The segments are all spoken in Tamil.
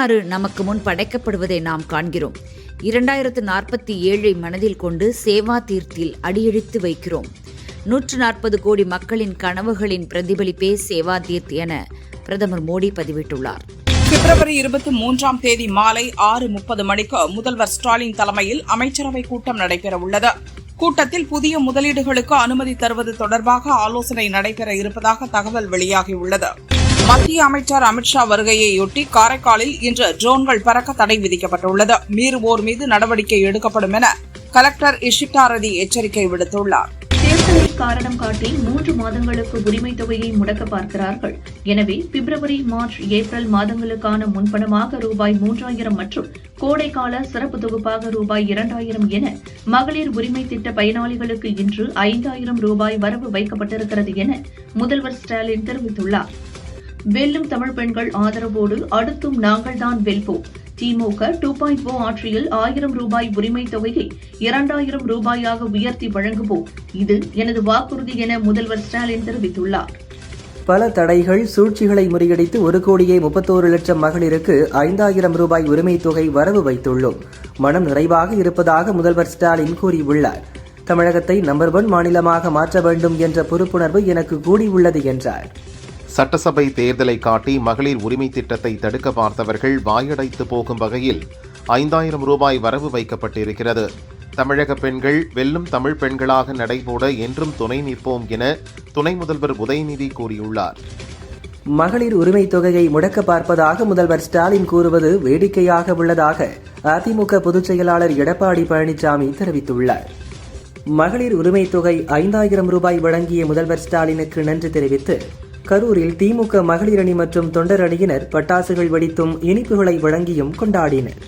வரலாறு நமக்கு முன் படைக்கப்படுவதை நாம் காண்கிறோம். 2047 மனதில் கொண்டு சேவா தீர்த்தில் அடியெடுத்து வைக்கிறோம். 140 கோடி மக்களின் கனவுகளின் பிரதிபலிப்பே சேவா தீர்த் என பிரதமர் மோடி பதிவிட்டுள்ளார். பிப்ரவரி 23ஆம் தேதி மாலை 6:30 மணிக்கு முதல்வர் ஸ்டாலின் தலைமையில் அமைச்சரவை கூட்டம் நடைபெறவுள்ளது. கூட்டத்தில் புதிய முதலீடுகளுக்கு அனுமதி தருவது தொடர்பாக ஆலோசனை நடைபெற இருப்பதாக தகவல் வெளியாகியுள்ளது. மத்திய அமைச்சர் அமித்ஷா வருகையையொட்டி காரைக்காலில் இன்று ட்ரோன்கள் பறக்க தடை விதிக்கப்பட்டுள்ளது. மீறுவோர் மீது நடவடிக்கை எடுக்கப்படும் என கலெக்டர் இஷிதாரதி எச்சரிக்கை விடுத்துள்ளார். தேர்தலை காரணம் காட்டி 3 மாதங்களுக்கு உரிமைத் தொகையை முடக்க பார்க்கிறார்கள். எனவே பிப்ரவரி, மார்ச், ஏப்ரல் மாதங்களுக்கான முன்பணமாக ரூபாய் 3000 மற்றும் கோடைக்கால சிறப்பு தொகுப்பாக ரூபாய் 2000 என மகளிர் உரிமை திட்ட பயனாளிகளுக்கு இன்று 5000 ரூபாய் வரவு வைக்கப்பட்டிருக்கிறது என முதல்வர் ஸ்டாலின் தெரிவித்துள்ளார். வெல்லும் தமிழ் பெண்கள் ஆதரவோடு அடுத்தும் நாங்கள்தான் வெல்வோம். திமுக 2.0 ஆட்சியில் 1000 ரூபாய் உரிமைத் தொகையை 2000 ரூபாயாக உயர்த்தி வழங்குவோம். இது எனது வாக்குறுதி என முதல்வர் ஸ்டாலின் தெரிவித்துள்ளார். பல தடைகள், சூழ்ச்சிகளை முறியடித்து 1,31,00,000 மகளிருக்கு 5000 ரூபாய் உரிமைத் தொகை வரவு வைத்துள்ளோம். மனம் நிறைவாக இருப்பதாக முதல்வர் ஸ்டாலின் கூறியுள்ளார். தமிழகத்தை நம்பர் 1 மாநிலமாக மாற்ற வேண்டும் என்ற பொறுப்புணர்வு எனக்கு கூடியுள்ளது என்றார். சட்டசபை தேர்தலை காட்டி மகளிர் உரிமை திட்டத்தை தடுக்க பார்த்தவர்கள் வாயடைத்து போகும் வகையில் 5000 ரூபாய் வரவு வைக்கப்பட்டிருக்கிறது. தமிழக பெண்கள் வெல்லும் தமிழ் பெண்களாக நடைபோட என்றும் துணை நிற்போம் என துணை முதல்வர் உதயநிதி கூறியுள்ளார். மகளிர் உரிமைத் தொகையை முடக்க பார்ப்பதாக முதல்வர் ஸ்டாலின் கூறுவது வேடிக்கையாக உள்ளதாக அதிமுக பொதுச் செயலாளர் எடப்பாடி பழனிசாமி தெரிவித்துள்ளார். மகளிர் உரிமைத் தொகை 5000 ரூபாய் வழங்கிய முதல்வர் ஸ்டாலினுக்கு நன்றி தெரிவித்து கரூரில் திமுக மகளிர் அணி மற்றும் தொண்டர் அணியினர் பட்டாசுகள் வெடித்தும் இனிப்புகளை வழங்கியும் கொண்டாடினர்.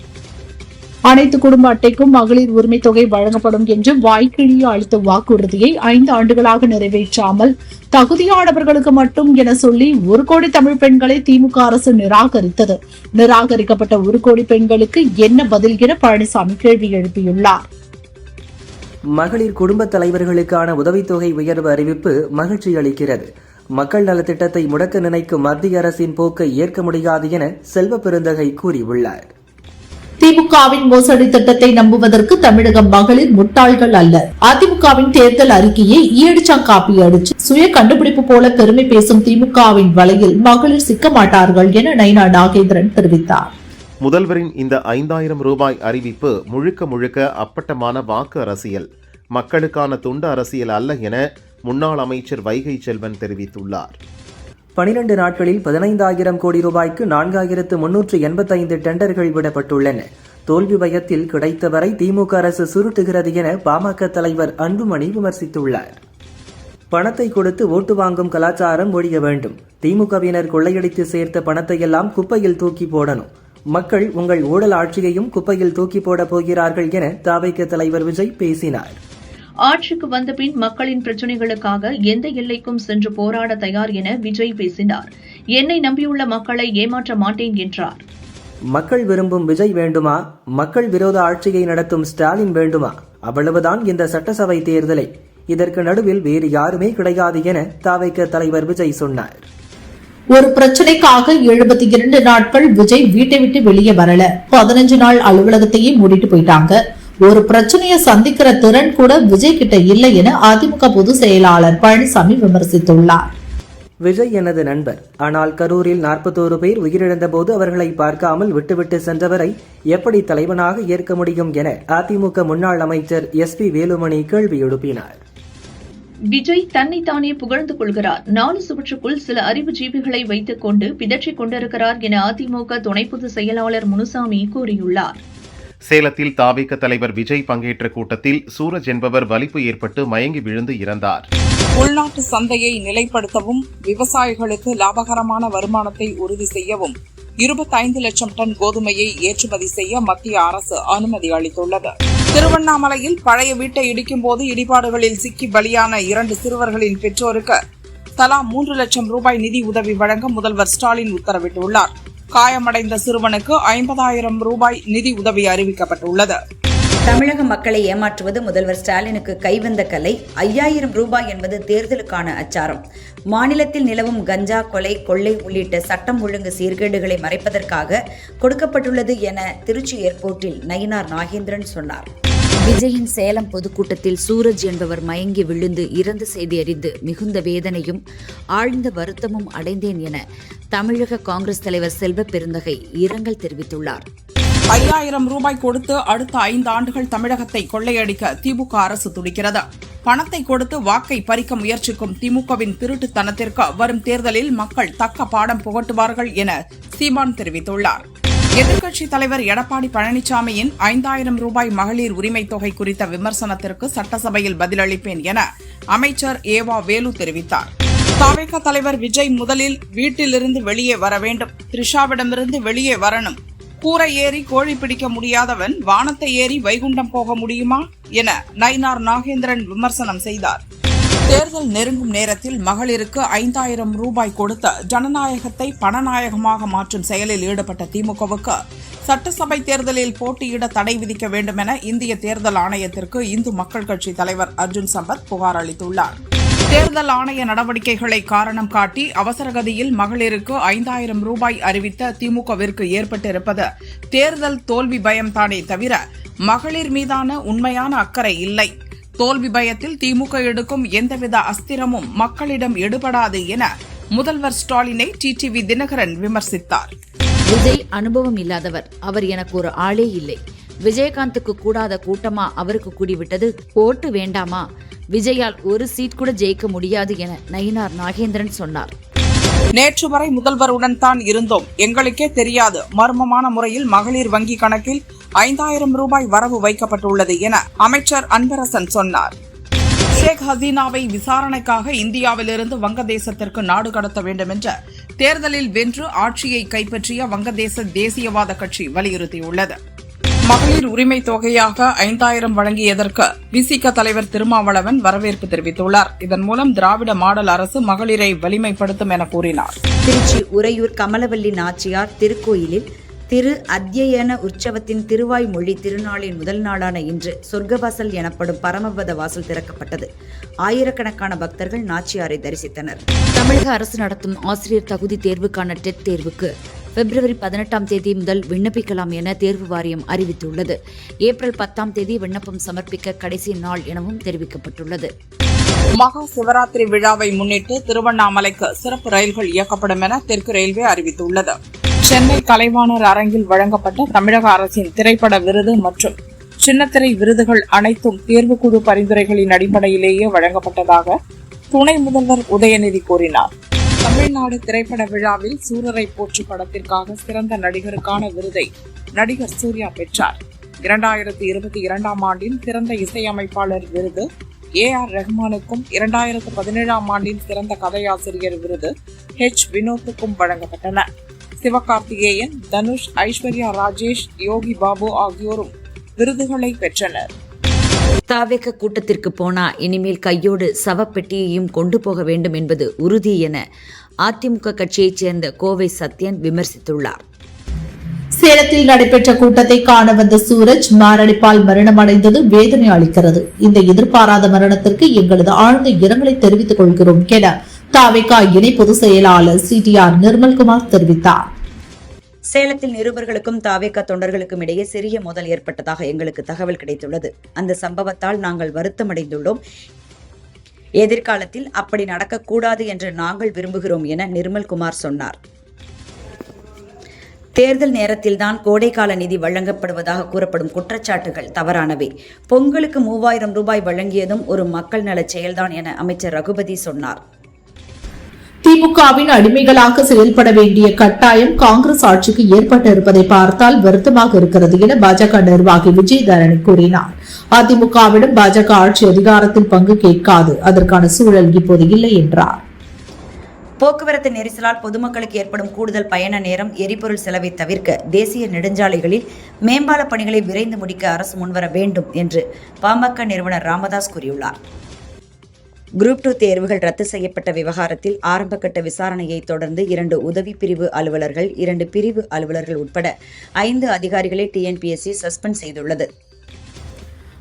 அனைத்து குடும்ப அட்டைக்கும் மகளிர் உரிமைத் தொகை வழங்கப்படும் என்று வாய்க்கிழிய அளித்த வாக்குறுதியை 5 ஆண்டுகளாக நிறைவேற்றாமல் தகுதியானவர்களுக்கு மட்டும் என சொல்லி 1 கோடி தமிழ் பெண்களை திமுக அரசு நிராகரித்தது. நிராகரிக்கப்பட்ட 1 கோடி பெண்களுக்கு என்ன பதில் என பழனிசாமி கேள்வி எழுப்பியுள்ளார். மகளிர் குடும்ப தலைவர்களுக்கான உதவித்தொகை உயர்வு அறிவிப்பு மகிழ்ச்சி அளிக்கிறது. மக்கள் நலத்திட்டத்தை முடக்க நினைக்கும் மத்திய அரசின் போக்கை ஏற்க முடியாது என செல்வ பெருந்தகை கூறியுள்ளார். திமுகவின் மோசடி திட்டத்தை நம்புவதற்கு தமிழக மகளிர் முட்டாள்கள் அல்ல. அதிமுகவின் தேர்தல் அறிக்கையை ஈயடிச்சாங் காப்பி அடிச்சு சுய கண்டுபிடிப்பு போல பெருமை பேசும் திமுகவின் வலையில் மகளிர் சிக்க மாட்டார்கள் என நைனா நாகேந்திரன் தெரிவித்தார். முதல்வரின் இந்த 5000 ரூபாய் அறிவிப்பு முழுக்க அப்பட்டமான வாக்கு அரசியல், மக்களுக்கான துண்டு அரசியல் அல்ல என முன்னாள் அமைச்சர் வைகை செல்வன் தெரிவித்துள்ளார். 12 நாட்களில் 15000 கோடி ரூபாய்க்கு 4385 டெண்டர்கள் விடப்பட்டுள்ளன. தோல்வி பயத்தில் கிடைத்தவரை திமுக அரசு சுருட்டுகிறது என பாமக தலைவர் அன்புமணி விமர்சித்துள்ளார். பணத்தை கொடுத்து ஓட்டு வாங்கும் கலாச்சாரம் ஒழிய வேண்டும். திமுகவினர் கொள்ளையடித்து சேர்த்த பணத்தையெல்லாம் குப்பையில் தூக்கி போடணும். மக்கள் உங்கள் ஊழல் ஆட்சியையும் குப்பையில் தூக்கி போட போகிறார்கள் என தவிக தலைவர் விஜய் பேசினார். ஆட்சிக்கு வந்த பின் மக்களின் பிரச்சினைகளுக்காக எந்த எல்லைக்கும் சென்று போராட தயார் என விஜய் பேசினார். என்னை நம்பியுள்ள மக்களை ஏமாற்ற மாட்டேன் என்றார். மக்கள் விரும்பும் விஜய் வேண்டுமா? மக்கள் விரோத ஆட்சியை நடத்தும் ஸ்டாலின் வேண்டுமா? அவ்வளவுதான் இந்த சட்டசபை தேர்தலை. இதற்கு நடுவில் வேறு யாருமே கிடையாது என தவிக தலைவர் விஜய் சொன்னார். ஒரு பிரச்சனைக்காக 72 நாட்கள் விஜய் வீட்டை விட்டு வெளியே வரல. 15 நாள் அலுவலகத்தையே மூடிட்டு போயிட்டாங்க. ஒரு பிரச்சனையை சந்திக்கிற திறன் கூட விஜய் கிட்ட இல்லை என அதிமுக பொதுச் செயலாளர் பழனிசாமி விமர்சித்துள்ளார். விஜய் எனது நண்பர். ஆனால் கரூரில் 41 பேர் உயிரிழந்த போது அவர்களை பார்க்காமல் விட்டுவிட்டு சென்றவரை எப்படி தலைவனாக ஏற்க முடியும் என அதிமுக முன்னாள் அமைச்சர் SP வேலுமணி கேள்வி எழுப்பினார். விஜய் தன்னைத்தானே புகழ்ந்து கொள்கிறார். 4 சுவற்றுக்குள் சில அறிவுஜீவிகளை வைத்துக் கொண்டு பிதற்றிக் கொண்டிருக்கிறார் என அதிமுக துணை பொதுச் செயலாளர் முனுசாமி கூறியுள்ளார். சேலத்தில் தவிக தலைவர் விஜய் பங்கேற்ற கூட்டத்தில் சூரஜ் என்பவர் வலிப்பு ஏற்பட்டு மயங்கி விழுந்து இறந்தார். உள்நாட்டு சந்தையை நிலைப்படுத்தவும் விவசாயிகளுக்கு லாபகரமான வருமானத்தை உறுதி செய்யவும் 25 லட்சம் டன் கோதுமையை ஏற்றுமதி செய்ய மத்திய அரசு அனுமதி அளித்துள்ளது. திருவண்ணாமலையில் பழைய வீட்டை இடிக்கும் போது இடிபாடுகளில் சிக்கி பலியான 2 சிறுவர்களின் பெற்றோருக்கு தலா 3 லட்சம் ரூபாய் நிதி உதவி வழங்க முதல்வர் ஸ்டாலின் உத்தரவிட்டுள்ளார். காயமடைந்த சிறுவனுக்கு 50,000 ரூபாய் நிதி உதவி அறிவிக்கப்பட்டுள்ளது. தமிழக மக்களை ஏமாற்றுவது முதல்வர் ஸ்டாலினுக்கு கைவந்த கலை. 5000 ரூபாய் என்பது தேர்தலுக்கான அச்சாரம். மாநிலத்தில் நிலவும் கஞ்சா, கொலை, கொள்ளை உள்ளிட்ட சட்டம் ஒழுங்கு சீர்கேடுகளை மறைப்பதற்காக கொடுக்கப்பட்டுள்ளது என திருச்சி ஏர்போர்ட்டில் நயினார் நாகேந்திரன் சொன்னார். விஜயின் சேலம் பொதுக்கூட்டத்தில் சூரஜ் என்பவர் மயங்கி விழுந்து இறந்த செய்தி அறிந்து மிகுந்த வேதனையும் ஆழ்ந்த வருத்தமும் அடைந்தேன் என தமிழக காங்கிரஸ் தலைவர் செல்வ பெருந்தகை இரங்கல் தெரிவித்துள்ளார். 5000 ரூபாய் கொடுத்து அடுத்த 5 ஆண்டுகள் தமிழகத்தை கொள்ளையடிக்க திமுக அரசு துடிக்கிறது. பணத்தை கொடுத்து வாக்கை பறிக்க முயற்சிக்கும் திமுகவின் திருட்டுத்தனத்திற்கு வரும் தேர்தலில் மக்கள் தக்க பாடம் புகட்டுவார்கள் என சீமான் தெரிவித்துள்ளார். எதிர்க்கட்சித் தலைவர் எடப்பாடி பழனிசாமியின் 5000 ரூபாய் மகளிர் உரிமைத் தொகை குறித்த விமர்சனத்திற்கு சட்டசபையில் பதிலளிப்பேன் என அமைச்சர் ஏவா வேலு தெரிவித்தார். தவிக தலைவர் விஜய் முதலில் வீட்டிலிருந்து வெளியே வர வேண்டும், த்ரிஷாவிடமிருந்து வெளியே வரணும். கூரை ஏறி கோழி பிடிக்க முடியாதவன் வானத்தை ஏறி வைகுண்டம் போக முடியுமா என நயினார் நாகேந்திரன் விமர்சனம் செய்தார். தேர்தல் நெருங்கும் நேரத்தில் மகளிருக்கு 5000 ரூபாய் கொடுத்த ஜனநாயகத்தை பணநாயகமாக மாற்றும் செயலில் ஈடுபட்ட திமுகவுக்கு சட்டசபை தேர்தலில் போட்டியிட தடை விதிக்க வேண்டும் என இந்திய தேர்தல் ஆணையத்திற்கு இந்து மக்கள் கட்சி தலைவர் அர்ஜுன் சம்பத் புகார் அளித்துள்ளார். தேர்தல் ஆணைய நடவடிக்கைகளை காரணம் காட்டி அவசரகதியில் மகளிருக்கு 5000 ரூபாய் அறிவித்த திமுகவிற்கு ஏற்பட்டிருப்பது தேர்தல் தோல்வி பயம்தானே தவிர மகளிர் மீதான உண்மையான அக்கறை இல்லை. தோல்வி பயத்தில் திமுக எடுக்கும் எந்தவித அஸ்திரமும் மக்களிடம் எடுபடாது என முதல்வர் ஸ்டாலினை டிடிவி தினகரன் விமர்சித்தார். விஜய் அனுபவம் இல்லாதவர், அவர் எனக்கு ஒரு ஆளே இல்லை. விஜயகாந்துக்கு கூடாத கூட்டமா அவருக்கு கூடிவிட்டது, ஓட்டு வேண்டாமா? விஜயால் ஒரு சீட் கூட ஜெயிக்க முடியாது என நயினார் நாகேந்திரன் சொன்னார். நேற்று வரை முதல்வருடன் தான் இருந்தோம், எங்களுக்கே தெரியாது. மர்மமான முறையில் மகளிர் வங்கி கணக்கில் 5000 ரூபாய் வரவு வைக்கப்பட்டுள்ளது என அமைச்சர் அன்பரசன் சொன்னார். ஷேக் ஹசீனாவை விசாரணைக்காக இந்தியாவிலிருந்து வங்கதேசத்திற்கு நாடு கடத்த வேண்டும் என்ற தேர்தலில் வென்று ஆட்சியை கைப்பற்றிய வங்கதேச தேசியவாத கட்சி வலியுறுத்தியுள்ளது. மகளிர் உரிமை தொகையாக 5000 வழங்கியதற்கு விசிக தலைவர் திருமாவளவன் வரவேற்பு தெரிவித்துள்ளார். இதன் மூலம் திராவிட மாடல் அரசு மகளிரை வலிமைப்படுத்தும் என கூறினார். திருச்சி உறையூர் கமலவல்லி நாச்சியார் திருக்கோயிலில் திரு அத்தியன உற்சவத்தின் திருவாய்மொழி திருநாளின் முதல் நாளான இன்று சொர்க்கவாசல் எனப்படும் பரமபத வாசல் திறக்கப்பட்டது. ஆயிரக்கணக்கான பக்தர்கள் நாச்சியாரை தரிசித்தனர். தமிழக அரசு நடத்தும் ஆசிரியர் தகுதி தேர்வுக்கான டெட் தேர்வுக்கு பிப்ரவரி 18ஆம் தேதி முதல் விண்ணப்பிக்கலாம் என தேர்வு வாரியம் அறிவித்துள்ளது. ஏப்ரல் 10ஆம் தேதி விண்ணப்பம் சமர்ப்பிக்க கடைசி நாள் எனவும் தெரிவிக்கப்பட்டுள்ளது. மகா சிவராத்திரி விழாவை முன்னிட்டு திருவண்ணாமலைக்கு சிறப்பு ரயில்கள் இயக்கப்படும் என தெற்கு ரயில்வே அறிவித்துள்ளது. சென்னை கலைவாணர் அரங்கில் வழங்கப்பட்ட தமிழக அரசின் திரைப்பட விருது மற்றும் சின்னத்திரை விருதுகள் அனைத்தும் தேர்வுக்குழு பரிந்துரைகளின் அடிப்படையிலேயே வழங்கப்பட்டதாக துணை முதல்வர் உதயநிதி கூறினார். தமிழ்நாடு திரைப்பட விழாவில் சூரரை போற்று படத்திற்காக சிறந்த நடிகருக்கான விருதை நடிகர் சூர்யா பெற்றார். 2022ஆம் ஆண்டின் சிறந்த இசையமைப்பாளர் விருது AR ரஹ்மானுக்கும் 2017ஆம் ஆண்டின் சிறந்த கதையாசிரியர் விருது H வினோத்துக்கும் வழங்கப்பட்டன. சிவகார்த்திகேயன், தனுஷ், ஐஸ்வர்யா ராஜேஷ், யோகி பாபு ஆகியோரும் விருதுகளை பெற்றனர். தாவேக கூட்டத்திற்கு போனா இனிமேல் கையோடு சவப்பெட்டியையும் கொண்டு போக வேண்டும் என்பது உறுதி என அதிமுக கட்சியைச் சேர்ந்த கோவை சத்யன் விமர்சித்துள்ளார். சேலத்தில் நடைபெற்ற கூட்டத்தை காண வந்த சூரஜ் மாரடைப்பால் மரணமடைந்தது வேதனை அளிக்கிறது. இந்த எதிர்பாராத மரணத்திற்கு எங்களது ஆழ்ந்த இரங்கலை தெரிவித்துக் கொள்கிறோம் என தாவேகா இணை பொதுச் செயலாளர் CTR நிர்மல்குமார் தெரிவித்தார். சேலத்தில் நிருபர்களுக்கும் தாவேகா தொண்டர்களுக்கும் இடையே சிறிய மோதல் ஏற்பட்டதாக எங்களுக்கு தகவல் கிடைத்துள்ளது. அந்த சம்பவத்தால் நாங்கள் வருத்தமடைந்துள்ளோம். எதிர்காலத்தில் அப்படி நடக்கக்கூடாது என்று நாங்கள் விரும்புகிறோம் என நிர்மல்குமார் சொன்னார். தேர்தல் நேரத்தில்தான் கோடைக்கால நிதி வழங்கப்படுவதாக கூறப்படும் குற்றச்சாட்டுகள் தவறானவை. பொங்கலுக்கு 3000 ரூபாய் வழங்கியதும் ஒரு மக்கள் நலச் செயல்தான் என அமைச்சர் ரகுபதி சொன்னார். திமுகவின் அடிமைகளாக செயல்பட வேண்டிய கட்டாயம் காங்கிரஸ் ஆட்சிக்கு ஏற்பட்டிருப்பதை பார்த்தால் வருத்தமாக இருக்கிறது என பாஜக நிர்வாகி விஜயதரணி கூறினார். அதிமுகவிடம் பாஜக ஆட்சி அதிகாரத்தில் பங்கு கேட்காது, அதற்கான சூழல் இப்போது இல்லை என்றார். போக்குவரத்து நெரிசலால் பொதுமக்களுக்கு ஏற்படும் கூடுதல் பயண நேரம், எரிபொருள் செலவை தவிர்க்க தேசிய நெடுஞ்சாலைகளில் மேம்பால பணிகளை விரைந்து முடிக்க அரசு முன்வர வேண்டும் என்று பாமக நிறுவனர் ராமதாஸ் கூறியுள்ளார். குரூப் 2 தேர்வுகள் ரத்து செய்யப்பட்ட விவகாரத்தில் ஆரம்பகட்ட விசாரணையை தொடர்ந்து 2 உதவி பிரிவு அலுவலர்கள், 2 பிரிவு அலுவலர்கள் உட்பட 5 அதிகாரிகளை TNPSC சஸ்பெண்ட் செய்துள்ளது.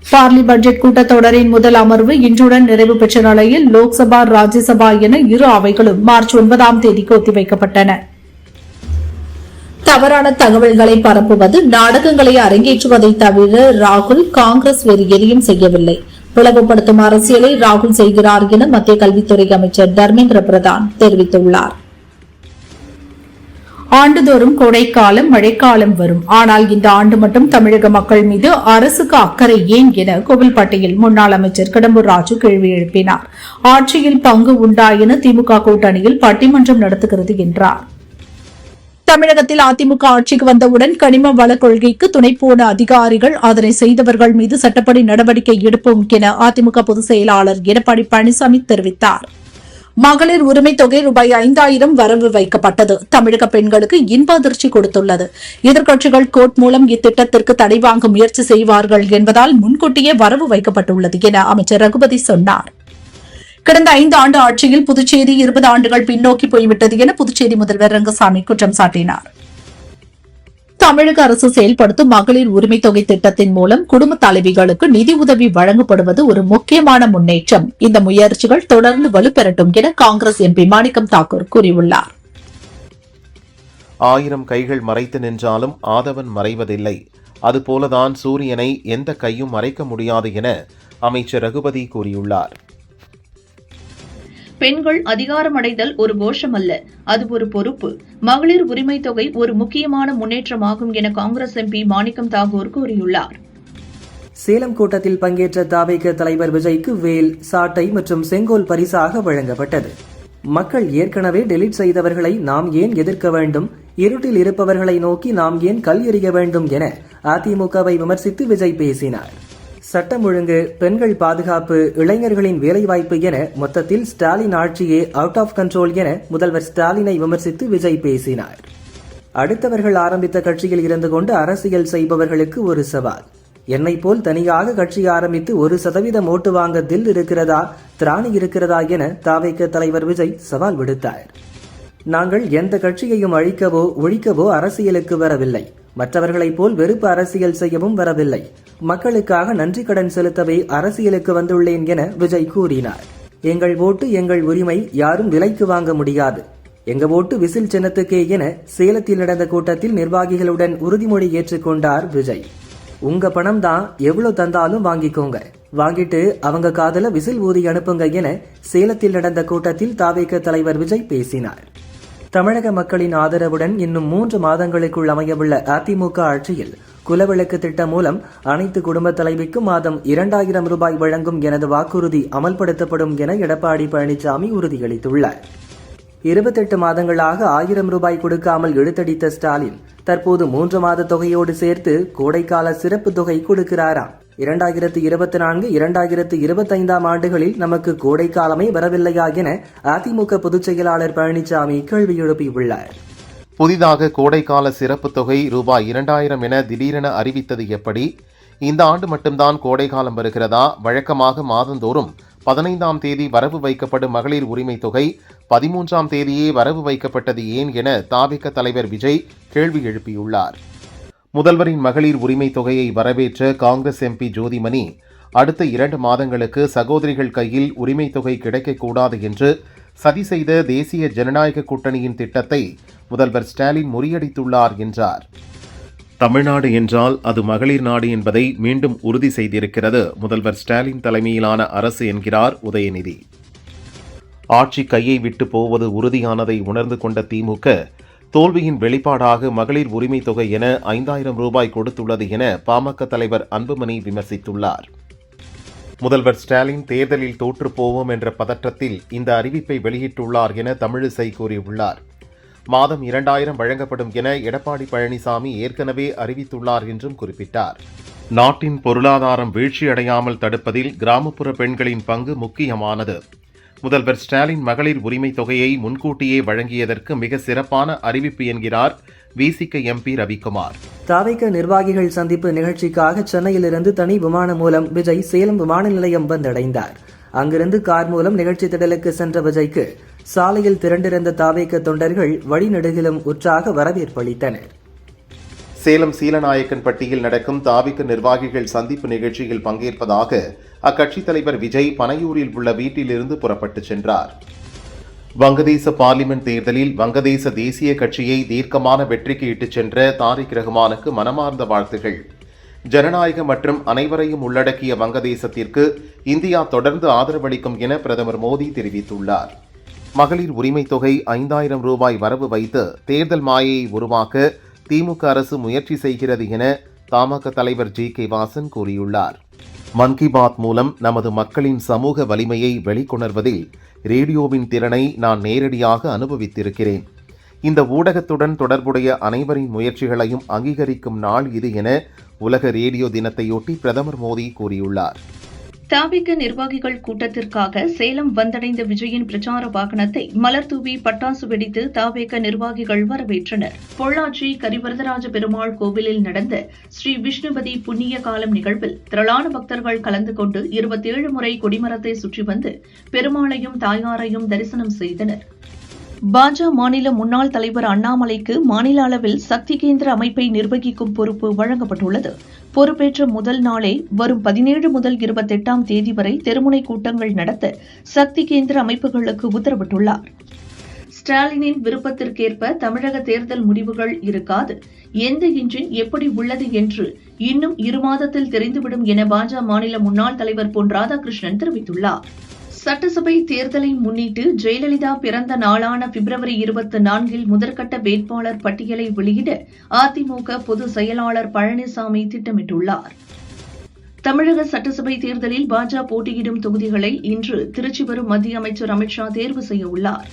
பார்லி பட்ஜெட் கூட்டத்தொடரின் முதல் அமர்வு இன்றுடன் நிறைவு பெற்ற நிலையில் லோக்சபா ராஜ்யசபா என இரு அவைகளும் மார்ச் 9ஆம் தேதிக்கு ஒத்திவைக்கப்பட்டன. தவறான தகவல்களை பரப்புவது, நாடகங்களை அரங்கேற்றுவதை தவிர ராகுல் காங்கிரஸ் வேறு எதையும் செய்யவில்லை. பிளவுபடுத்தும் அரசியலை ராகுல் செய்கிறார் என மத்திய கல்வித்துறை அமைச்சர் தர்மேந்திர பிரதான் தெரிவித்துள்ளார். ஆண்டுதோறும் கோடைக்காலம், மழைக்காலம் வரும். ஆனால் இந்த ஆண்டு மட்டும் தமிழக மக்கள் மீது அரசுக்கு அக்கறை ஏன் என கோவில்பட்டியில் முன்னாள் அமைச்சர் கடம்பூர் ராஜு கேள்வி எழுப்பினார். ஆட்சியில் பங்கு உண்டா என திமுக கூட்டணியில் பட்டிமன்றம் நடத்துகிறது என்றார். தமிழகத்தில் அதிமுக ஆட்சிக்கு வந்தவுடன் கனிம வள கொள்கைக்கு துணை போன அதிகாரிகள், அதனை செய்தவர்கள் மீது சட்டப்படி நடவடிக்கை எடுப்போம் என அதிமுக பொதுச் செயலாளர் எடப்பாடி பழனிசாமி தெரிவித்தார். மகளிர் உரிமை தொகை ரூபாய் 5000 வரவு வைக்கப்பட்டது. தமிழக பெண்களுக்கு இன்ப அதிர்ச்சி கொடுத்துள்ளது. எதிர்க்கட்சிகள் கோர்ட் மூலம் இத்திட்டத்திற்கு தடை வாங்க முயற்சி செய்வார்கள் என்பதால் முன்கூட்டியே வரவு வைக்கப்பட்டுள்ளது என அமைச்சர் ரகுபதி சொன்னார். கடந்த 5 ஆண்டு ஆட்சியில் புதுச்சேரி 20 ஆண்டுகள் பின்னோக்கி போய்விட்டது என புதுச்சேரி முதல்வர் ரங்கசாமி குற்றம் சாட்டினார். தமிழக அரசு செயல்படுத்தும் மகளிர் உரிமை தொகை திட்டத்தின் மூலம் குடும்ப தலைவிகளுக்கு நிதி உதவி வழங்கப்படுவது ஒரு முக்கியமான முன்னேற்றம். இந்த முயற்சிகள் தொடர்ந்து வலுப்பெறட்டும் என காங்கிரஸ் எம்பி மாணிக்கம் தாக்கூர் கூறியுள்ளார். 1000 கைகள் மறைத்து நின்றாலும் ஆதவன் மறைவதில்லை. அதுபோலதான் சூரியனை எந்த கையும் மறைக்க முடியாது என அமைச்சர் ரகுபதி கூறியுள்ளார். பெண்கள் அதிகாரமடைதல் ஒரு கோஷம் அல்ல, அது ஒரு பொறுப்பு. மகளிர் உரிமை தொகை ஒரு முக்கியமான முன்னேற்றமாகும் என காங்கிரஸ் எம்பி மாணிக்கம் தாகூர் கூறியுள்ளார். சேலம் கூட்டத்தில் பங்கேற்ற தாவேக தலைவர் விஜய்க்கு வேல், சாட்டை மற்றும் செங்கோல் பரிசாக வழங்கப்பட்டது. மக்கள் ஏற்கனவே டெலீட் செய்தவர்களை நாம் ஏன் எதிர்க்க வேண்டும், இருட்டில் இருப்பவர்களை நோக்கி நாம் ஏன் கல் எறிய வேண்டும் என அதிமுகவை விமர்சித்து விஜய் பேசினார். சட்டம் ஒழுங்கு, பெண்கள் பாதுகாப்பு, இளைஞர்களின் வேலைவாய்ப்பு என மொத்தத்தில் ஸ்டாலின் ஆட்சியே அவுட் ஆஃப் கண்ட்ரோல் என முதல்வர் ஸ்டாலினை விமர்சித்து விஜய் பேசினார். அடுத்தவர்கள் ஆரம்பித்த கட்சியில் இருந்து கொண்டு அரசியல் செய்பவர்களுக்கு ஒரு சவால். என்னை போல் தனியாக கட்சி ஆரம்பித்து 1% ஓட்டு வாங்க தில் இருக்கிறதா, திராணி இருக்கிறதா என தாவேக தலைவர் விஜய் சவால் விடுத்தார். நாங்கள் எந்த கட்சியையும் அழிக்கவோ ஒழிக்கவோ அரசியலுக்கு வரவில்லை. மற்றவர்களைப் போல் வெறுப்பு அரசியல் செய்யவும் வரவில்லை. மக்களுக்காக நன்றி கடன் செலுத்தவே அரசியலுக்கு வந்துள்ளேன் என விஜய் கூறினார். எங்கள் ஓட்டு எங்கள் உரிமை, யாரும் விலைக்கு வாங்க முடியாது. எங்க ஓட்டு விசில் சின்னத்துக்கே என சேலத்தில் நடந்த கூட்டத்தில் நிர்வாகிகளுடன் உறுதிமொழி ஏற்றுக்கொண்டார் விஜய். உங்க பணம் தான், எவ்வளவு தந்தாலும் வாங்கிக்கோங்க, வாங்கிட்டு அவங்க காதல விசில் ஊதி அனுப்புங்க என சேலத்தில் நடந்த கூட்டத்தில் தாவேக தலைவர் விஜய் பேசினார். தமிழக மக்களின் ஆதரவுடன் இன்னும் 3 மாதங்களுக்குள் அமையவுள்ள அதிமுக ஆட்சியில் குலவிளக்கு திட்டம் மூலம் அனைத்து குடும்ப தலைவிக்கும் மாதம் 2000 ரூபாய் வழங்கும் எனது வாக்குறுதி அமல்படுத்தப்படும் என எடப்பாடி பழனிசாமி உறுதியளித்துள்ளார். 28 மாதங்களாக 1000 ரூபாய் கொடுக்காமல் இழுத்தடித்த ஸ்டாலின் தற்போது 3 மாத தொகையோடு சேர்த்து கோடைக்கால சிறப்பு தொகை கொடுக்கிறாராம். 2024, 2025 ஆண்டுகளில் நமக்கு கோடைக்காலமே வரவில்லையா என அதிமுக பொதுச் செயலாளர் பழனிசாமி கேள்வி எழுப்பியுள்ளார். புதிதாக கோடைக்கால சிறப்பு தொகை ரூபாய் 2000 என திடீரென அறிவித்தது எப்படி? இந்த ஆண்டு மட்டும்தான் கோடைக்காலம் வருகிறதா? வழக்கமாக மாதந்தோறும் 15ஆம் தேதி வரவு வைக்கப்படும் மகளிர் உரிமை தொகை 13ஆம் தேதியே வரவு வைக்கப்பட்டது ஏன் என தாவேக தலைவர் விஜய் கேள்வி எழுப்பியுள்ளார். முதல்வரின் மகளிர் உரிமை தொகையை வரவேற்ற காங்கிரஸ் எம்பி ஜோதிமணி அடுத்த 2 மாதங்களுக்கு சகோதரிகள் கையில் உரிமை தொகை கிடைக்கக்கூடாது என்று சதி செய்த தேசிய ஜனநாயக கூட்டணியின் திட்டத்தை முதல்வர் ஸ்டாலின் முறியடித்துள்ளார் என்றார். தமிழ்நாடு என்றால் அது மகளிர் நாடு என்பதை மீண்டும் உறுதி செய்திருக்கிறது முதல்வர் ஸ்டாலின் தலைமையிலான அரசு என்கிறார் உதயநிதி. ஆட்சி கையை விட்டு போவது உறுதியானதை உணர்ந்து கொண்ட திமுக தோல்வியின் வெளிப்பாடாக மகளிர் உரிமை தொகை என 5000 ரூபாய் கொடுத்துள்ளது என பாமக தலைவர் அன்புமணி விமர்சித்துள்ளார். முதல்வர் ஸ்டாலின் தேர்தலில் தோற்றுப்போவோம் என்ற பதற்றத்தில் இந்த அறிவிப்பை வெளியிட்டுள்ளார் என தமிழிசை கூறியுள்ளார். மாதம் 2000 வழங்கப்படும் என எடப்பாடி பழனிசாமி ஏற்கனவே அறிவித்துள்ளார் என்றும் குறிப்பிட்டார். நாட்டின் பொருளாதாரம் வீழ்ச்சியடையாமல் தடுப்பதில் கிராமப்புற பெண்களின் பங்கு முக்கியமானது. முதல்வர் ஸ்டாலின் மகளிர் உரிமை தொகையை முன்கூட்டியே வழங்கியதற்கு மிக சிறப்பான அறிவிப்பு என்கிறார் விசிக எம்பி ரவிக்குமார். தாவேக நிர்வாகிகள் சந்திப்பு நிகழ்ச்சிக்காக சென்னையிலிருந்து தனி விமானம் மூலம் விஜய் சேலம் விமான நிலையம் வந்தடைந்தார். அங்கிருந்து கார் மூலம் நிகழ்ச்சி திடலுக்கு சென்ற விஜய்க்கு சாலையில் திரண்டிருந்த தாவேக தொண்டர்கள் வழிநெடுகிலும் உற்சாக வரவேற்பளித்தனர். சேலம் சீலநாயக்கன்பட்டியில் நடக்கும் தாவிக நிர்வாகிகள் சந்திப்பு நிகழ்ச்சியில் பங்கேற்பதாக அக்கட்சித் தலைவர் விஜய் பனையூரில் உள்ள வீட்டிலிருந்து புறப்பட்டுச் சென்றார். வங்கதேச பார்லிமெண்ட் தேர்தலில் வங்கதேச தேசிய கட்சியை தீர்க்கமான வெற்றிக்கு இட்டுச் சென்ற தாரிக் ரஹ்மானுக்கு மனமார்ந்த வாழ்த்துகள். ஜனநாயக மற்றும் அனைவரையும் உள்ளடக்கிய வங்கதேசத்திற்கு இந்தியா தொடர்ந்து ஆதரவளிக்கும் என பிரதமர் மோடி தெரிவித்துள்ளார். மகளிர் உரிமைத் தொகை 5000 ரூபாய் வரவு வைத்து தேர்தல் மாயையை உருவாக்க திமுக அரசு முயற்சி செய்கிறது என தமாக தலைவர் ஜி.கே. வாசன் கூறியுள்ளார். மன் கி பாத் மூலம் நமது மக்களின் சமூக வலிமையை வெளிக்கொணர்வதில் ரேடியோவின் திறனை நான் நேரடியாக அனுபவித்திருக்கிறேன். இந்த ஊடகத்துடன் தொடர்புடைய அனைவரின் முயற்சிகளையும் அங்கீகரிக்கும் நாள் இது என உலக ரேடியோ தினத்தையொட்டி பிரதமர் மோடி கூறியுள்ளார். தாவிக நிர்வாகிகள் கூட்டத்திற்காக சேலம் வந்தடைந்த விஜயின் பிரச்சார வாகனத்தை மலர்தூவி பட்டாசு வெடித்து தாவிக நிர்வாகிகள் வரவேற்றனர். பொள்ளாச்சி கரிவரதராஜ பெருமாள் கோவிலில் நடந்த ஸ்ரீ விஷ்ணுபதி புண்ணிய காலம் நிகழ்வில் திரளான பக்தர்கள் கலந்து கொண்டு 27 முறை கொடிமரத்தை சுற்றி வந்து பெருமாளையும் தாயாரையும் தரிசனம் செய்தனர். பாஜக மாநில முன்னாள் தலைவர் அண்ணாமலைக்கு மாநில அளவில் சக்தி கேந்திர அமைப்பை நிர்வகிக்கும் பொறுப்பு வழங்கப்பட்டுள்ளது. பொறுப்பேற்ற முதல் நாளே வரும் 17 முதல் 28ஆம் தேதி வரை தெருமுனை கூட்டங்கள் நடத்த சக்தி கேந்திர அமைப்புகளுக்கு உத்தரவிட்டுள்ளார். ஸ்டாலினின் விருப்பத்திற்கேற்ப தமிழக தேர்தல் முடிவுகள் இருக்காது. எந்த இன்ஜின் எப்படி உள்ளது என்று இன்னும் 2 மாதத்தில் தெரிந்துவிடும் என பாஜக மாநில முன்னாள் தலைவர் பொன் ராதாகிருஷ்ணன் தெரிவித்துள்ளார். சட்டசபை தேர்தலை முன்னிட்டு ஜெயலலிதா பிறந்த நாளான பிப்ரவரி 24 முதற்கட்ட வேட்பாளர் பட்டியலை வெளியிட அதிமுக பொதுச் செயலாளர் பழனிசாமி திட்டமிட்டுள்ளார். தமிழக சட்டசபை தேர்தலில் பாஜக போட்டியிடும் தொகுதிகளை இன்று திருச்சி வரும் மத்திய அமைச்சர் அமித் ஷா தேர்வு செய்ய உள்ளார்.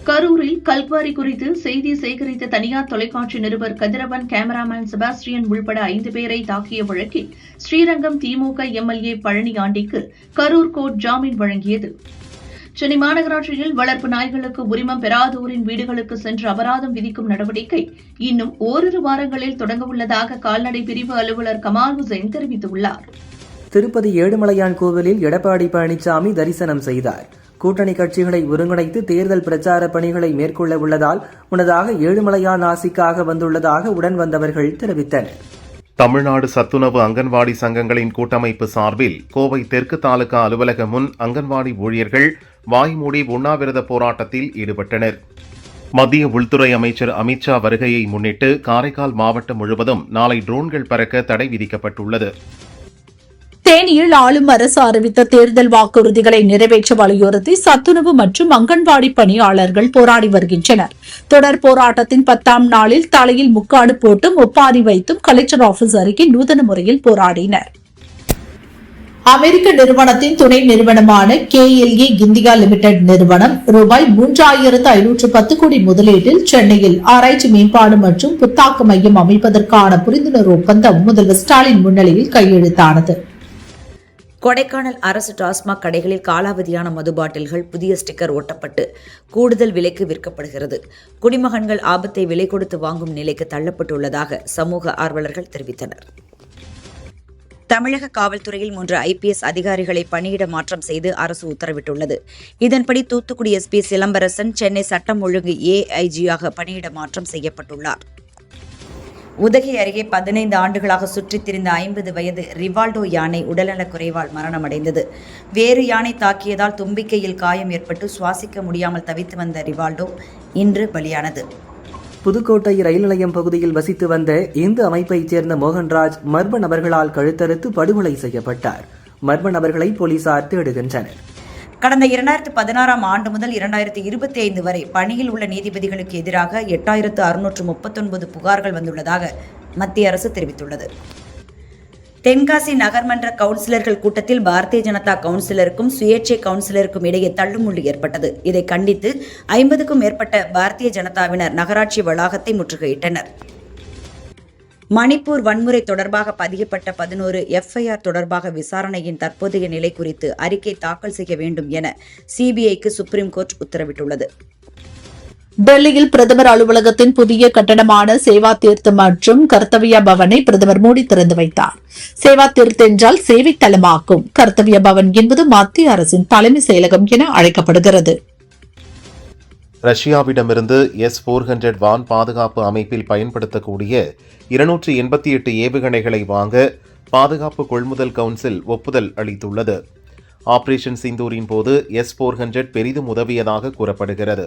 கரூரில் கல்குவாரி குறித்து செய்தி சேகரித்த தனியார் தொலைக்காட்சி நிருபர் கதிரவன், கேமராமேன் செபாஸ்டியன் உள்பட 5 பேரை தாக்கிய வழக்கில் ஸ்ரீரங்கம் திமுக எம்எல்ஏ பழனியாண்டிக்கு கரூர் கோர்ட் ஜாமீன் வழங்கியது. சென்னை மாநகராட்சியில் வளர்ப்பு நாய்களுக்கு உரிமம் பெறாதோரின் வீடுகளுக்கு சென்று அபராதம் விதிக்கும் நடவடிக்கை இன்னும் ஓரிரு வாரங்களில் தொடங்கவுள்ளதாக கால்நடை பிரிவு அலுவலர் கமால் ஹுசைன் தெரிவித்துள்ளார். திருப்பதி ஏழுமலையான் கோவிலில் எடப்பாடி பழனிசாமி தரிசனம் செய்தார். கூட்டணி கட்சிகளை ஒருங்கிணைத்து தேர்தல் பிரச்சார பணிகளை மேற்கொள்ள உள்ளதால் முன்னதாக ஏழுமலையான் ஆசிக்காக வந்துள்ளதாக உடன் வந்தவர்கள் தெரிவித்தனர். தமிழ்நாடு சத்துணவு அங்கன்வாடி சங்கங்களின் கூட்டமைப்பு சார்பில் கோவை தெற்கு தாலுகா அலுவலகம் முன் அங்கன்வாடி ஊழியர்கள் வாய்மூடி உண்ணாவிரத போராட்டத்தில் ஈடுபட்டனர். மத்திய உள்துறை அமைச்சர் அமித் ஷா வருகையை முன்னிட்டு காரைக்கால் மாவட்டம் முழுவதும் நாளை ட்ரோன்கள் பறக்க தடை விதிக்கப்பட்டுள்ளது. தேனியில் ஆளும் அரசு அறிவித்த தேர்தல் வாக்குறுதிகளை நிறைவேற்ற வலியுறுத்தி சத்துணவு மற்றும் அங்கன்வாடி பணியாளர்கள் போராடி வருகின்றனர். தொடர் போராட்டத்தின் 10ஆம் நாளில் தலையில் முக்காடு போட்டும் ஒப்பாரி வைத்தும் கலெக்டர் ஆபீஸ் அருகே நூதன முறையில் போராடினர். அமெரிக்க நிறுவனத்தின் துணை நிறுவனமான KLA இந்தியா லிமிடெட் நிறுவனம் ரூபாய் 3510 கோடி முதலீட்டில் சென்னையில் ஆராய்ச்சி மேம்பாடு மற்றும் புத்தாக்க மையம் அமைப்பதற்கான புரிந்துணர்வு ஒப்பந்தம் முதல்வர் ஸ்டாலின் முன்னிலையில் கையெழுத்தானது. கொடைக்கானல் அரசு டாஸ்மாக் கடைகளில் காலாவதியான மது பாட்டில்கள் புதிய ஸ்டிக்கர் ஒட்டப்பட்டு கூடுதல் விலைக்கு விற்கப்படுகிறது. குடிமகன்கள் ஆபத்தை விலை கொடுத்து வாங்கும் நிலைக்கு தள்ளப்பட்டுள்ளதாக சமூக ஆர்வலர்கள் தெரிவித்தனர். தமிழக காவல்துறையில் 3 IPS அதிகாரிகளை பணியிட மாற்றம் செய்து அரசு உத்தரவிட்டுள்ளது. இதன்படி தூத்துக்குடி SP சிலம்பரசன் சென்னை சட்டம் ஒழுங்கு AIG-ஆக பணியிட மாற்றம் செய்யப்பட்டுள்ளார். உதகை அருகே 15 ஆண்டுகளாக சுற்றித் திரிந்த 50 வயது ரிவால்டோ யானை உடல்நலக் குறைவால் மரணமடைந்தது. வேறு யானை தாக்கியதால் தும்பிக்கையில் காயம் ஏற்பட்டு சுவாசிக்க முடியாமல் தவித்து வந்த ரிவால்டோ இன்று பலியானது. புதுக்கோட்டை ரயில் நிலையம் பகுதியில் வசித்து வந்த இந்து அமைப்பைச் சேர்ந்த மோகன்ராஜ் மர்ம நபர்களால் கழுத்தறுத்து படுகொலை செய்யப்பட்டார். மர்ம நபர்களை போலீசார் தேடுகின்றனர். கடந்த 2016ஆம் ஆண்டு முதல் 2025 வரை பணியில் உள்ள நீதிபதிகளுக்கு எதிராக 8639 புகார்கள் வந்துள்ளதாக மத்திய அரசு தெரிவித்துள்ளது. தென்காசி நகர்மன்ற கவுன்சிலர்கள் கூட்டத்தில் பாரதிய ஜனதா கவுன்சிலருக்கும் சுயேட்சை கவுன்சிலருக்கும் இடையே தள்ளுமுள்ளு ஏற்பட்டது. இதை கண்டித்து 50க்கும் மேற்பட்ட பாரதிய ஜனதாவினர் நகராட்சி வளாகத்தை முற்றுகையிட்டனர். மணிப்பூர் வன்முறை தொடர்பாக பதியப்பட்ட 11 FIR தொடர்பாக விசாரணையின் தற்போதைய நிலை குறித்து அறிக்கை தாக்கல் செய்ய வேண்டும் என CBIக்கு சுப்ரீம் கோர்ட் உத்தரவிட்டுள்ளது. டெல்லியில் பிரதமர் அலுவலகத்தின் புதிய கட்டடமான சேவா தீர்த் மற்றும் கர்த்தவ்யா பவனை பிரதமர் மோடி திறந்து வைத்தார். சேவா தீர்த் என்றால் சேவை தலமாகும். கர்த்தவ்யா பவன் என்பது மத்திய அரசின் தலைமை செயலகம் என அழைக்கப்படுகிறது. ரஷ்யாவிடமிருந்து S-400 வான் பாதுகாப்பு அமைப்பில் பயன்படுத்தக்கூடிய 288 ஏவுகணைகளை வாங்க பாதுகாப்பு கொள்முதல் கவுன்சில் ஒப்புதல் அளித்துள்ளது. ஆபரேஷன் சிந்தூரின் போது S-400 பெரிதும் உதவியதாக கூறப்படுகிறது.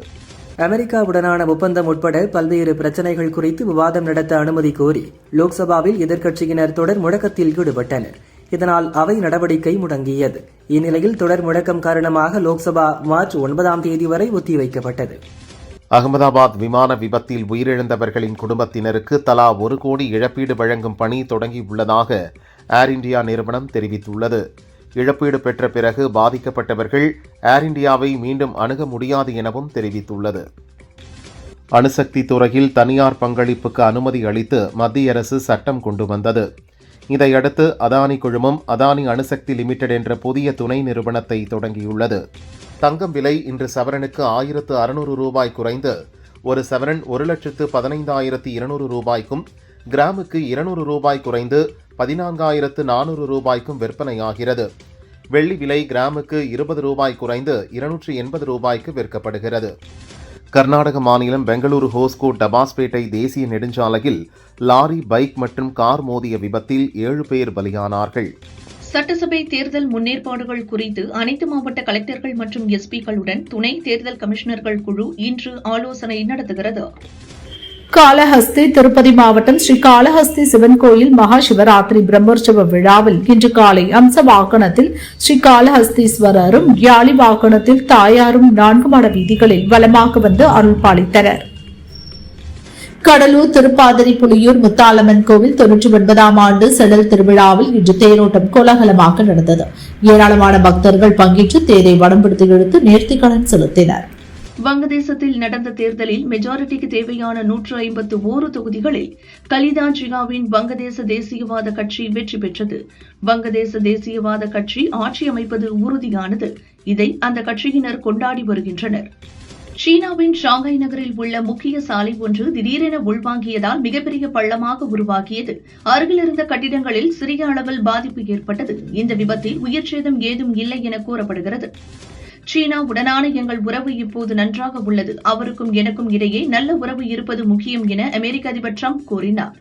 அமெரிக்காவுடனான ஒப்பந்தம் உட்பட பல்வேறு பிரச்சினைகள் குறித்து விவாதம் நடத்த அனுமதி கோரி லோக்சபாவில் எதிர்க்கட்சியினர் தொடர் முழக்கத்தில் ஈடுபட்டனர். இதனால் அவை நடவடிக்கை முடங்கியது. இந்நிலையில் தொடர் முழக்கம் காரணமாக லோக்சபா மார்ச் 9ஆம் தேதி வரை ஒத்திவைக்கப்பட்டது. அகமதாபாத் விமான விபத்தில் உயிரிழந்தவர்களின் குடும்பத்தினருக்கு தலா 1 கோடி இழப்பீடு வழங்கும் பணி தொடங்கியுள்ளதாக ஏர் இந்தியா நிறுவனம் தெரிவித்துள்ளது. இழப்பீடு பெற்ற பிறகு பாதிக்கப்பட்டவர்கள் ஏர் இந்தியாவை மீண்டும் அணுக முடியாது எனவும் தெரிவித்துள்ளது. அணுசக்தி துறையில் தனியார் பங்களிப்புக்கு அனுமதி அளித்து மத்திய அரசு சட்டம் கொண்டு வந்தது. இதையடுத்து அதானி குழுமம் அதானி அணுசக்தி லிமிடெட் என்ற புதிய துணை நிறுவனத்தை தொடங்கியுள்ளது. தங்கம் விலை இன்று சவரனுக்கு 1600 ரூபாய் குறைந்து ஒரு சவரன் 1,15,200 ரூபாய்க்கும், கிராமுக்கு 200 ரூபாய் குறைந்து 14,400 ரூபாய்க்கும் விற்பனையாகிறது. வெள்ளி விலை கிராமுக்கு 20 ரூபாய் குறைந்து 280 ரூபாய்க்கு விற்கப்படுகிறது. கர்நாடக மாநிலம் பெங்களூரு ஹோஸ்கோட் டபாஸ்பேட்டை தேசிய நெடுஞ்சாலையில் லாரி, பைக் மற்றும் கார் மோதிய விபத்தில் 7 பேர் பலியானார்கள். சட்டசபை தேர்தல் முன்னேற்பாடுகள் குறித்து அனைத்து மாவட்ட கலெக்டர்கள் மற்றும் எஸ்பிக்களுடன் துணை தேர்தல் கமிஷனர்கள் குழு இன்று ஆலோசனை நடத்துகிறது. காளஹஸ்தி திருப்பதி மாவட்டம் ஸ்ரீ காளஹஸ்தி சிவன் கோயில் மகா சிவராத்திரி பிரம்மோற்சவ விழாவில் இன்று காலை அம்ச வாகனத்தில் ஸ்ரீ காளஹஸ்தீஸ்வரரும், யாளி வாகனத்தில் தாயாரும் 4 மாட வீதிகளில் வலமாக வந்து அருள் பாலித்தனர். கடலூர் திருப்பாதிரி புலியூர் முத்தாலம்மன் கோவில் 99ஆம் ஆண்டு செடல் திருவிழாவில் இன்று தேரோட்டம் கோலாகலமாக நடந்தது. ஏராளமான பக்தர்கள் பங்கேற்று தேரை வடம்பிடித்து இழுத்து நேர்த்திக்கடன் செலுத்தினர். வங்கதேசத்தில் நடந்த தேர்தலில் மெஜாரிட்டிக்கு தேவையான 151 தொகுதிகளில் கலிதா ஜியாவின் வங்கதேச தேசியவாத கட்சி வெற்றி பெற்றது. வங்கதேச தேசியவாத கட்சி ஆட்சி அமைப்பது உறுதியானது. இதை அந்த கட்சியினர் கொண்டாடி வருகின்றனர். சீனாவின் ஷாங்காய் நகரில் உள்ள முக்கிய சாலை ஒன்று திடீரென உள்வாங்கியதால் மிகப்பெரிய பள்ளமாக உருவாகியது. அருகிலிருந்த கட்டிடங்களில் சிறிய அளவில் பாதிப்பு ஏற்பட்டது. இந்த விபத்தில் உயிர் சேதம் ஏதும் இல்லை என கூறப்படுகிறது. சீனாவுடனான எங்கள் உறவு இப்போது நன்றாக உள்ளது. அவருக்கும் எனக்கும் இடையே நல்ல உறவு இருப்பது முக்கியம் என அமெரிக்க அதிபர் டிரம்ப் கூறினார்.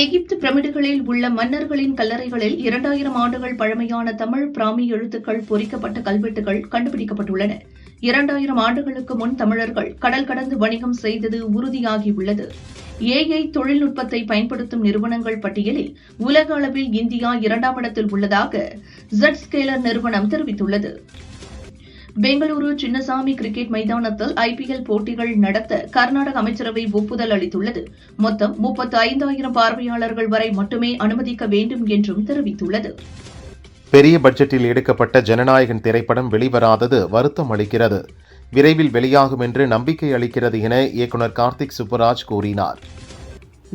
எகிப்து பிரமிடுகளில் உள்ள மன்னர்களின் கல்லறைகளில் 2000 ஆண்டுகள் பழமையான தமிழ் பிராமி எழுத்துக்கள் பொறிக்கப்பட்ட கல்வெட்டுகள் கண்டுபிடிக்கப்பட்டுள்ளன. 2000 ஆண்டுகளுக்கு முன் தமிழர்கள் கடல் கடந்து வணிகம் செய்தது உறுதியாகியுள்ளது. AI தொழில்நுட்பத்தை பயன்படுத்தும் நிறுவனங்கள் பட்டியலில் உலக அளவில் இந்தியா 2ஆம் இடத்தில் உள்ளதாக ஜெட்ஸ்கேலர் நிறுவனம் தெரிவித்துள்ளது. பெங்களூரு சின்னசாமி கிரிக்கெட் மைதானத்தில் IPL போட்டிகள் நடத்த கர்நாடக அமைச்சரவை ஒப்புதல் அளித்துள்ளது. மொத்தம் 35,000 பார்வையாளர்கள் வரை மட்டுமே அனுமதிக்க வேண்டும் என்றும் தெரிவித்துள்ளது. பெரிய பட்ஜெட்டில் எடுக்கப்பட்ட ஜனநாயகன் திரைப்படம் வெளிவராதது வருத்தம் அளிக்கிறது. விரைவில் வெளியாகும் என்று நம்பிக்கை அளிக்கிறது என இயக்குநர் கார்த்திக் சுப்புராஜ் கூறினார்.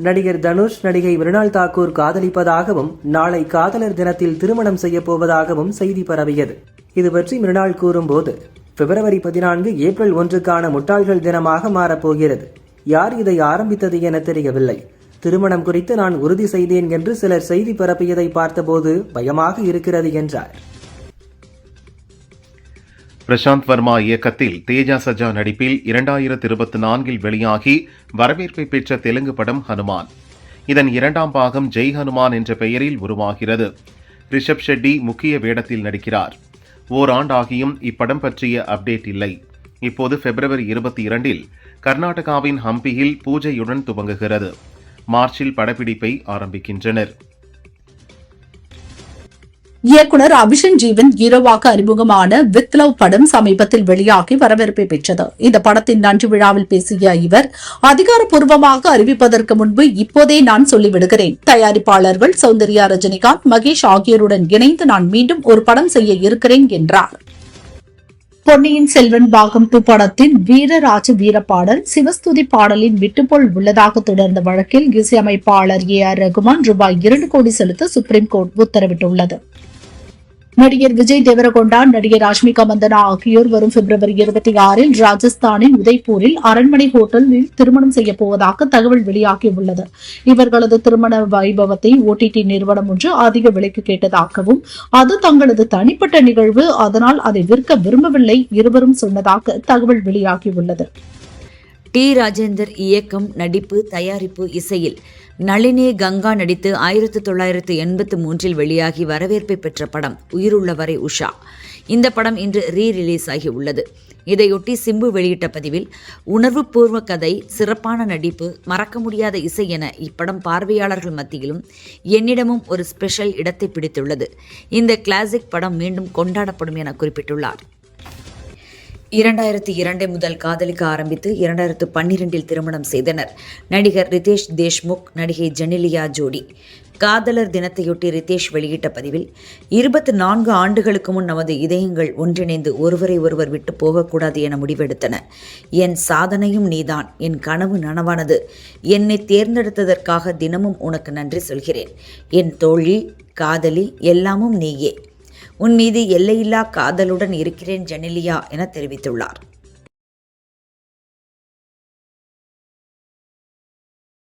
நடிகர் தனுஷ் நடிகை மிருணால் தாக்கூர் காதலிப்பதாகவும் நாளை காதலர் தினத்தில் திருமணம் செய்யப்போவதாகவும் செய்தி பரவியது. இது பற்றி மிருணால் கூறும்போது, பிப்ரவரி 14 ஏப்ரல் 1க்கான முட்டாள்கள் தினமாக மாறப்போகிறது. யார் இதை ஆரம்பித்தது என தெரியவில்லை. திருமணம் குறித்து நான் உறுதி செய்தேன் என்று சிலர் செய்தி பரப்பியதை பார்த்தபோது பயமாக இருக்கிறது என்றார். பிரசாந்த் வர்மா இயக்கத்தில் தேஜா சஜா நடிப்பில் 2024 வெளியாகி வரவேற்பை பெற்ற தெலுங்கு படம் ஹனுமான். இதன் 2ஆம் பாகம் ஜெய் ஹனுமான் என்ற பெயரில் உருவாகிறது. ரிஷப் ஷெட்டி முக்கிய வேடத்தில் நடிக்கிறார். ஓராண்டாகியும் இப்படம் பற்றிய அப்டேட் இல்லை. இப்போது பிப்ரவரி 22 கர்நாடகாவின் ஹம்பியில் பூஜையுடன் துவங்குகிறது. மார்ச்சில் படப்பிடிப்பை ஆரம்பிக்கின்றனர். இயக்குனர் அபிஷன் ஜீவன் ஹீரோவாக அறிமுகமான வித் லவ் படம் சமீபத்தில் வெளியாகி வரவேற்பை பெற்றது. இந்த படத்தின் நன்றி விழாவில் பேசிய இவர், அதிகாரப்பூர்வமாக அறிவிப்பதற்கு முன்பு இப்போதே நான் சொல்லிவிடுகிறேன். தயாரிப்பாளர்கள் சௌந்தர்யா, ரஜினிகாந்த், மகேஷ் ஆகியோருடன் இணைந்து நான் மீண்டும் ஒரு படம் செய்ய இருக்கிறேன் என்றார். பொன்னியின் செல்வன் பாகம் 2 படத்தின் வீரராஜ வீரப்பாடல் சிவஸ்துதி பாடலின் விட்டுப்போல் உள்ளதாக தொடர்ந்த வழக்கில் இசையமைப்பாளர் AR ரகுமான் ரூபாய் 2 கோடி செலுத்த சுப்ரீம் கோர்ட் உத்தரவிட்டுள்ளது. நடிகர் விஜய் தேவரகொண்டா, நடிகர் ராஷ்மிகா மந்தனா ஆகியோர் வரும் பிப்ரவரி 26 ராஜஸ்தானின் உதய்பூரில் அரண்மனை ஹோட்டலில் திருமணம் செய்யப் போவதாக தகவல் வெளியாகியுள்ளது. இவர்களது திருமண வைபவத்தை OTT நிறுவனம் ஒன்று அதிக விலைக்கு கேட்டதாகவும், அது தங்களது தனிப்பட்ட நிகழ்வு, அதனால் அதை விற்க விரும்பவில்லை இருவரும் சொன்னதாக தகவல் வெளியாகியுள்ளது. டி. ராஜேந்தர் இயக்கம், நடிப்பு, தயாரிப்பு, இசையில் நளினி கங்கா நடித்து 1983 வெளியாகி வரவேற்பை பெற்ற படம் உயிருள்ளவரை உஷா. இந்த படம் இன்று ரிலீஸ் ஆகி உள்ளது. இதையொட்டி சிம்பு வெளியிட்ட பதிவில், உணர்வுபூர்வ கதை, சிறப்பான நடிப்பு, மறக்க முடியாத இசை என இப்படம் பார்வையாளர்கள் மத்தியிலும் என்னிடமும் ஒரு ஸ்பெஷல் இடத்தை பிடித்துள்ளது. இந்த கிளாசிக் படம் மீண்டும் கொண்டாடப்படும் என குறிப்பிட்டுள்ளார். 2002 முதல் காதலிக்க ஆரம்பித்து 2012 திருமணம் செய்தனர் நடிகர் ரிதேஷ் தேஷ்முக், நடிகை ஜெனிலியா ஜோடி. காதலர் தினத்தையொட்டி ரிதேஷ் வெளியிட்ட பதிவில், 24 ஆண்டுகளுக்கு முன் நமது இதயங்கள் ஒன்றிணைந்து ஒருவரை ஒருவர் விட்டு போகக்கூடாது என முடிவெடுத்தன. என் சாதனையும் நீதான், என் கனவு நனவானது. என்னை தேர்ந்தெடுத்ததற்காக தினமும் உனக்கு நன்றி சொல்கிறேன். என் தோழி, காதலி, எல்லாமும் நீயே. உன் மீது எல்லையில்லா காதலுடன் இருக்கிறேன் ஜெனிலியா என தெரிவித்துள்ளார்.